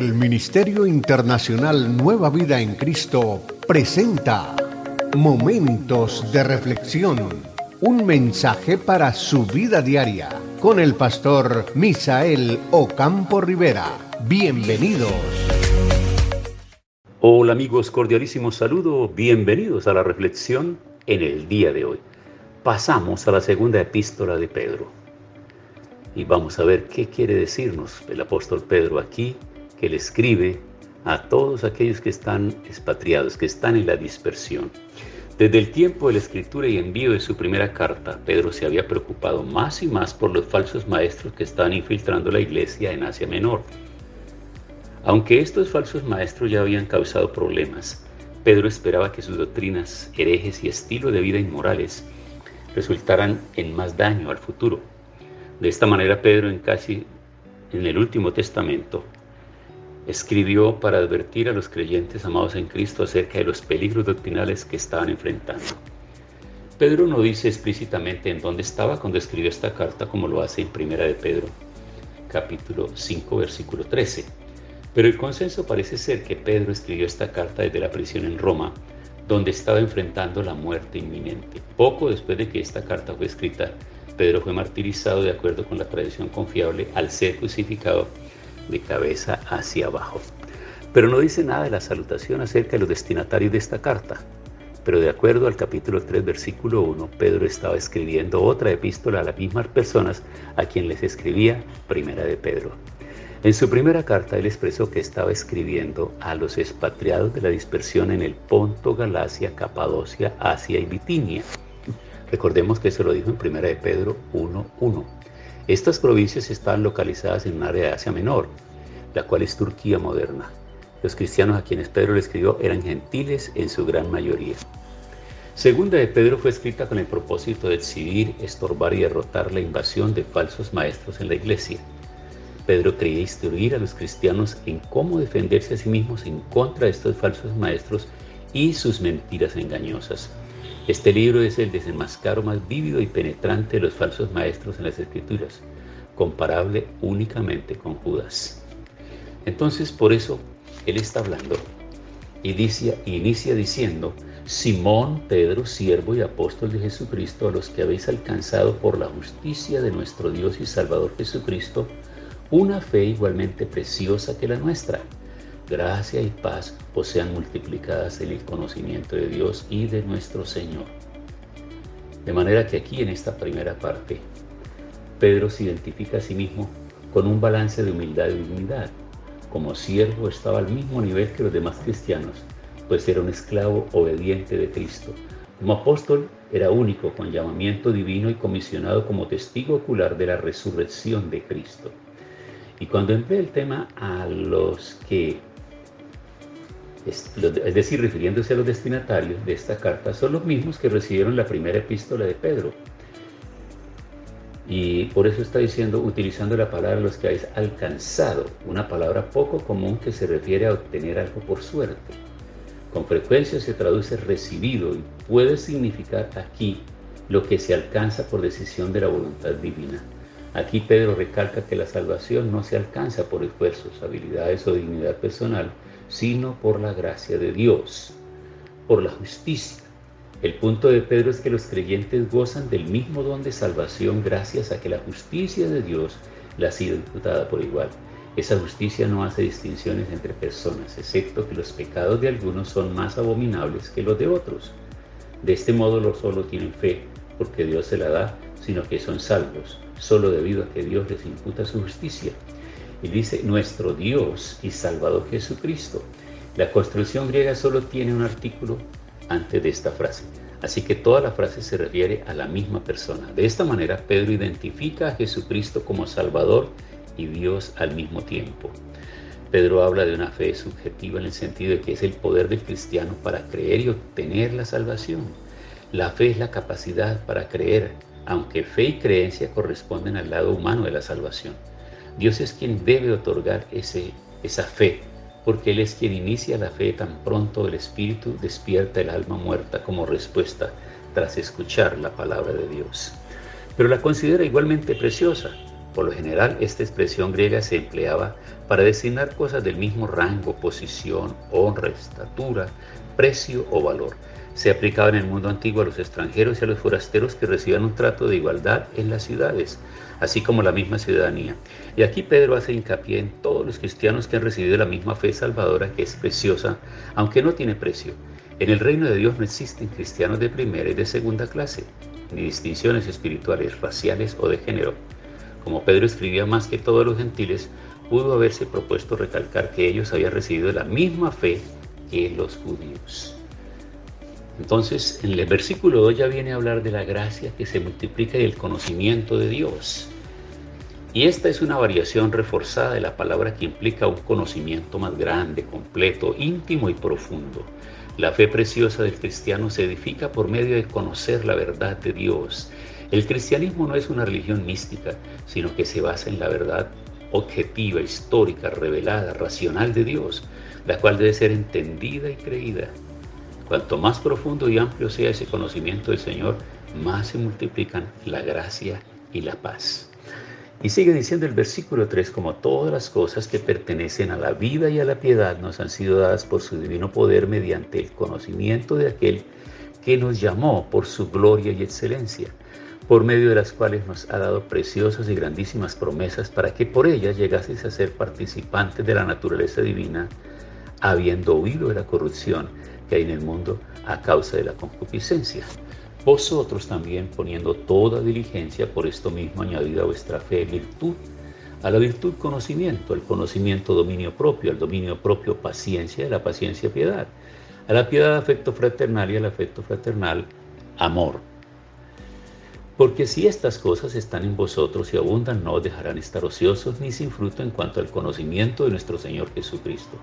El Ministerio Internacional Nueva Vida en Cristo presenta Momentos de Reflexión, un mensaje para su vida diaria, con el pastor Misael Ocampo Rivera. Bienvenidos. Hola amigos, cordialísimo saludo, bienvenidos a la reflexión en el día de hoy. Pasamos a la segunda epístola de Pedro y vamos a ver qué quiere decirnos el apóstol Pedro aquí, que le escribe a todos aquellos que están expatriados, que están en la dispersión. Desde el tiempo de la escritura y envío de su primera carta, Pedro se había preocupado más y más por los falsos maestros que estaban infiltrando la iglesia en Asia Menor. Aunque estos falsos maestros ya habían causado problemas, Pedro esperaba que sus doctrinas, herejes y estilo de vida inmorales resultaran en más daño al futuro. De esta manera, Pedro, en el Último Testamento, escribió para advertir a los creyentes amados en Cristo acerca de los peligros doctrinales que estaban enfrentando. Pedro no dice explícitamente en dónde estaba cuando escribió esta carta, como lo hace en Primera de Pedro, capítulo 5, versículo 13. Pero el consenso parece ser que Pedro escribió esta carta desde la prisión en Roma, donde estaba enfrentando la muerte inminente. Poco después de que esta carta fue escrita, Pedro fue martirizado de acuerdo con la tradición confiable al ser crucificado de cabeza hacia abajo. Pero no dice nada de la salutación acerca de los destinatarios de esta carta. Pero de acuerdo al capítulo 3, versículo 1, Pedro estaba escribiendo otra epístola a las mismas personas a quien les escribía Primera de Pedro. En su primera carta, él expresó que estaba escribiendo a los expatriados de la dispersión en el Ponto, Galacia, Capadocia, Asia y Bitinia. Recordemos que eso lo dijo en Primera de Pedro 1:1. Estas provincias estaban localizadas en un área de Asia Menor, la cual es Turquía moderna. Los cristianos a quienes Pedro le escribió eran gentiles en su gran mayoría. Segunda de Pedro fue escrita con el propósito de exhibir, estorbar y derrotar la invasión de falsos maestros en la iglesia. Pedro quería instruir a los cristianos en cómo defenderse a sí mismos en contra de estos falsos maestros y sus mentiras engañosas. Este libro es el desenmascaro más vívido y penetrante de los falsos maestros en las Escrituras, comparable únicamente con Judas. Entonces, por eso, él está hablando y inicia diciendo: Simón, Pedro, siervo y apóstol de Jesucristo, a los que habéis alcanzado por la justicia de nuestro Dios y Salvador Jesucristo, una fe igualmente preciosa que la nuestra. Gracia y paz os sean multiplicadas en el conocimiento de Dios y de nuestro Señor. De manera que aquí en esta primera parte, Pedro se identifica a sí mismo con un balance de humildad y dignidad. Como siervo estaba al mismo nivel que los demás cristianos, pues era un esclavo obediente de Cristo. Como apóstol era único, con llamamiento divino y comisionado como testigo ocular de la resurrección de Cristo. Y cuando emplea el tema a los que, es decir, refiriéndose a los destinatarios de esta carta, son los mismos que recibieron la primera epístola de Pedro. Y por eso está diciendo, utilizando la palabra los que habéis alcanzado, una palabra poco común que se refiere a obtener algo por suerte. Con frecuencia se traduce recibido y puede significar aquí lo que se alcanza por decisión de la voluntad divina. Aquí Pedro recalca que la salvación no se alcanza por esfuerzos, habilidades o dignidad personal, sino por la gracia de Dios, por la justicia. El punto de Pedro es que los creyentes gozan del mismo don de salvación gracias a que la justicia de Dios le ha sido imputada por igual. Esa justicia no hace distinciones entre personas, excepto que los pecados de algunos son más abominables que los de otros. De este modo no solo tienen fe, porque Dios se la da, sino que son salvos, solo debido a que Dios les imputa su justicia. Y dice, nuestro Dios y Salvador Jesucristo. La construcción griega solo tiene un artículo antes de esta frase, así que toda la frase se refiere a la misma persona. De esta manera, Pedro identifica a Jesucristo como Salvador y Dios al mismo tiempo. Pedro habla de una fe subjetiva en el sentido de que es el poder del cristiano para creer y obtener la salvación. La fe es la capacidad para creer, aunque fe y creencia corresponden al lado humano de la salvación. Dios es quien debe otorgar esa fe, porque Él es quien inicia la fe tan pronto el Espíritu despierta el alma muerta como respuesta tras escuchar la palabra de Dios. Pero la considera igualmente preciosa, Por lo general, esta expresión griega se empleaba para designar cosas del mismo rango, posición, honra, estatura, precio o valor. Se aplicaba en el mundo antiguo a los extranjeros y a los forasteros que recibían un trato de igualdad en las ciudades, así como la misma ciudadanía. Y aquí Pedro hace hincapié en todos los cristianos que han recibido la misma fe salvadora, que es preciosa, aunque no tiene precio. En el reino de Dios no existen cristianos de primera y de segunda clase, ni distinciones espirituales, raciales o de género. Como Pedro escribía más que todos los gentiles, pudo haberse propuesto recalcar que ellos habían recibido la misma fe que los judíos. Entonces, en el versículo 2 ya viene a hablar de la gracia que se multiplica y el conocimiento de Dios. Y esta es una variación reforzada de la palabra que implica un conocimiento más grande, completo, íntimo y profundo. La fe preciosa del cristiano se edifica por medio de conocer la verdad de Dios. El cristianismo no es una religión mística, sino que se basa en la verdad objetiva, histórica, revelada, racional de Dios, la cual debe ser entendida y creída. Cuanto más profundo y amplio sea ese conocimiento del Señor, más se multiplican la gracia y la paz. Y sigue diciendo el versículo 3, como todas las cosas que pertenecen a la vida y a la piedad nos han sido dadas por su divino poder mediante el conocimiento de aquel que nos llamó por su gloria y excelencia, por medio de las cuales nos ha dado preciosas y grandísimas promesas para que por ellas llegaseis a ser participantes de la naturaleza divina, habiendo huido de la corrupción que hay en el mundo a causa de la concupiscencia. Vosotros también, poniendo toda diligencia, por esto mismo añadid a vuestra fe virtud, a la virtud conocimiento, al conocimiento dominio propio, al dominio propio paciencia, a la paciencia piedad, a la piedad afecto fraternal y al afecto fraternal amor. Porque si estas cosas están en vosotros y abundan, no os dejarán estar ociosos ni sin fruto en cuanto al conocimiento de nuestro Señor Jesucristo.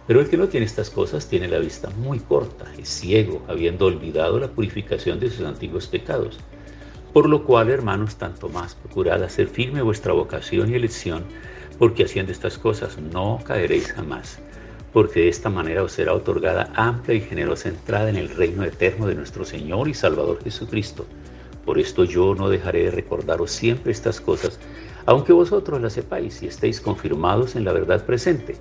Pero el que no tiene estas cosas tiene la vista muy corta, es ciego, habiendo olvidado la purificación de sus antiguos pecados. Por lo cual, hermanos, tanto más procurad hacer firme vuestra vocación y elección, porque haciendo estas cosas no caeréis jamás, porque de esta manera os será otorgada amplia y generosa entrada en el reino eterno de nuestro Señor y Salvador Jesucristo. Por esto yo no dejaré de recordaros siempre estas cosas, aunque vosotros las sepáis y estéis confirmados en la verdad presente.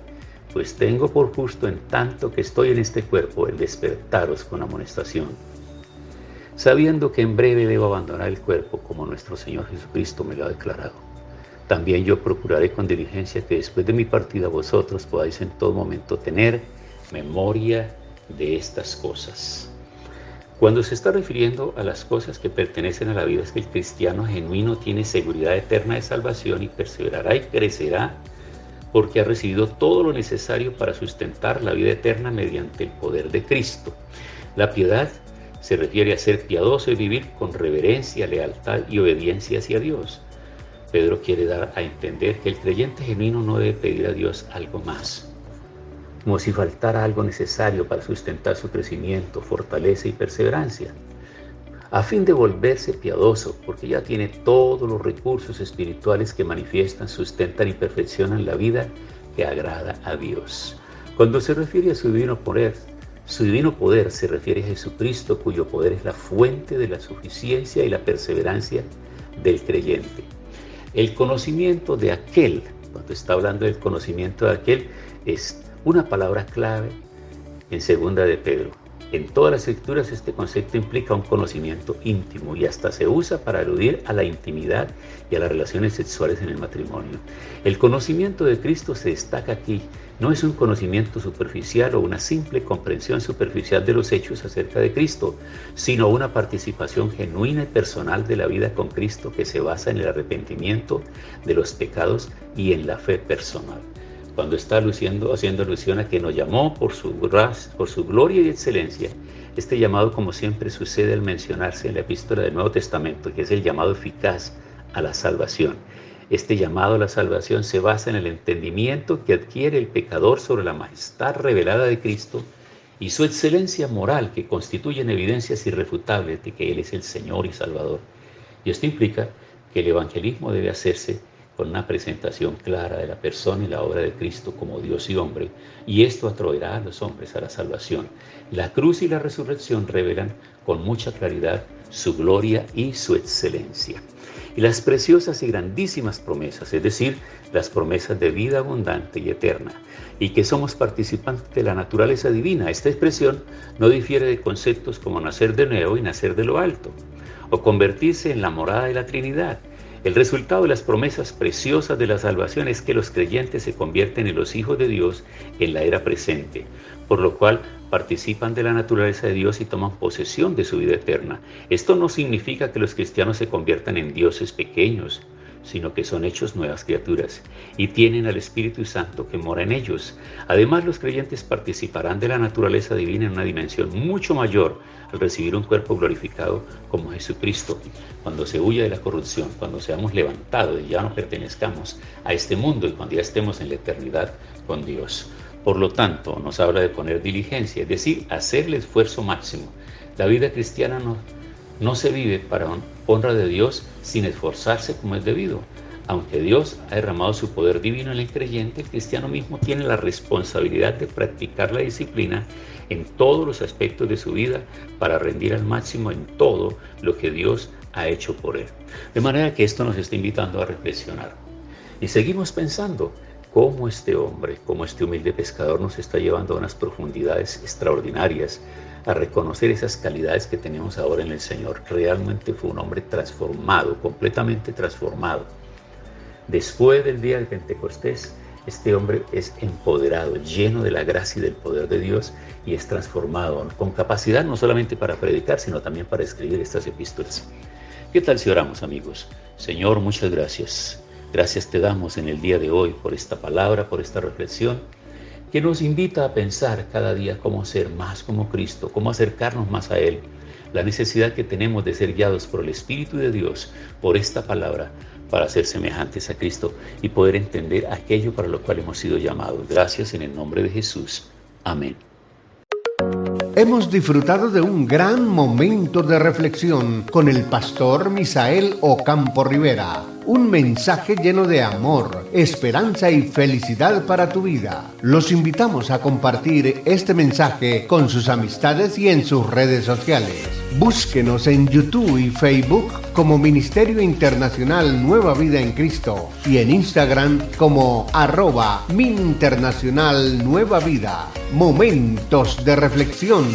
Pues tengo por justo, en tanto que estoy en este cuerpo, el despertaros con amonestación, sabiendo que en breve debo abandonar el cuerpo, como nuestro Señor Jesucristo me lo ha declarado. También yo procuraré con diligencia que después de mi partida vosotros podáis en todo momento tener memoria de estas cosas. Cuando se está refiriendo a las cosas que pertenecen a la vida, es que el cristiano genuino tiene seguridad eterna de salvación y perseverará y crecerá, porque ha recibido todo lo necesario para sustentar la vida eterna mediante el poder de Cristo. La piedad se refiere a ser piadoso y vivir con reverencia, lealtad y obediencia hacia Dios. Pedro quiere dar a entender que el creyente genuino no debe pedir a Dios algo más, como si faltara algo necesario para sustentar su crecimiento, fortaleza y perseverancia, a fin de volverse piadoso, porque ya tiene todos los recursos espirituales que manifiestan, sustentan y perfeccionan la vida que agrada a Dios. Cuando se refiere a su divino poder se refiere a Jesucristo, cuyo poder es la fuente de la suficiencia y la perseverancia del creyente. El conocimiento de aquel, cuando está hablando del conocimiento de aquel, es una palabra clave en segunda de Pedro. En todas las escrituras este concepto implica un conocimiento íntimo y hasta se usa para aludir a la intimidad y a las relaciones sexuales en el matrimonio. El conocimiento de Cristo se destaca aquí. No es un conocimiento superficial o una simple comprensión superficial de los hechos acerca de Cristo, sino una participación genuina y personal de la vida con Cristo que se basa en el arrepentimiento de los pecados y en la fe personal. Cuando está haciendo alusión a que nos llamó por su gloria y excelencia, este llamado, como siempre sucede al mencionarse en la epístola del Nuevo Testamento, que es el llamado eficaz a la salvación. Este llamado a la salvación se basa en el entendimiento que adquiere el pecador sobre la majestad revelada de Cristo y su excelencia moral, que constituyen evidencias irrefutables de que Él es el Señor y Salvador. Y esto implica que el evangelismo debe hacerse con una presentación clara de la persona y la obra de Cristo como Dios y hombre, y esto atraerá a los hombres a la salvación. La cruz y la resurrección revelan con mucha claridad su gloria y su excelencia. Y las preciosas y grandísimas promesas, es decir, las promesas de vida abundante y eterna, y que somos participantes de la naturaleza divina. Esta expresión no difiere de conceptos como nacer de nuevo y nacer de lo alto, o convertirse en la morada de la Trinidad. El resultado de las promesas preciosas de la salvación es que los creyentes se convierten en los hijos de Dios en la era presente, por lo cual participan de la naturaleza de Dios y toman posesión de su vida eterna. Esto no significa que los cristianos se conviertan en dioses pequeños, sino que son hechos nuevas criaturas y tienen al Espíritu Santo que mora en ellos. Además, los creyentes participarán de la naturaleza divina en una dimensión mucho mayor al recibir un cuerpo glorificado como Jesucristo. Cuando se huya de la corrupción, cuando seamos levantados y ya no pertenezcamos a este mundo y cuando ya estemos en la eternidad con Dios. Por lo tanto, nos habla de poner diligencia, es decir, hacer el esfuerzo máximo. La vida cristiana no se vive para honra de Dios sin esforzarse como es debido. Aunque Dios ha derramado su poder divino en el creyente, el cristiano mismo tiene la responsabilidad de practicar la disciplina en todos los aspectos de su vida para rendir al máximo en todo lo que Dios ha hecho por él. De manera que esto nos está invitando a reflexionar. Y seguimos pensando cómo este hombre, cómo este humilde pescador nos está llevando a unas profundidades extraordinarias, a reconocer esas calidades que tenemos ahora en el Señor. Realmente fue un hombre transformado, completamente transformado. Después del día de Pentecostés, este hombre es empoderado, lleno de la gracia y del poder de Dios y es transformado, con capacidad no solamente para predicar, sino también para escribir estas epístolas. ¿Qué tal si oramos, amigos? Señor, muchas gracias. Gracias te damos en el día de hoy por esta palabra, por esta reflexión, que nos invita a pensar cada día cómo ser más como Cristo, cómo acercarnos más a Él, la necesidad que tenemos de ser guiados por el Espíritu de Dios, por esta palabra, para ser semejantes a Cristo y poder entender aquello para lo cual hemos sido llamados. Gracias en el nombre de Jesús. Amén. Hemos disfrutado de un gran momento de reflexión con el pastor Misael Ocampo Rivera. Un mensaje lleno de amor, esperanza y felicidad para tu vida. Los invitamos a compartir este mensaje con sus amistades y en sus redes sociales. Búsquenos en YouTube y Facebook como Ministerio Internacional Nueva Vida en Cristo y en Instagram como @MinInternacional Nueva Vida. Momentos de reflexión.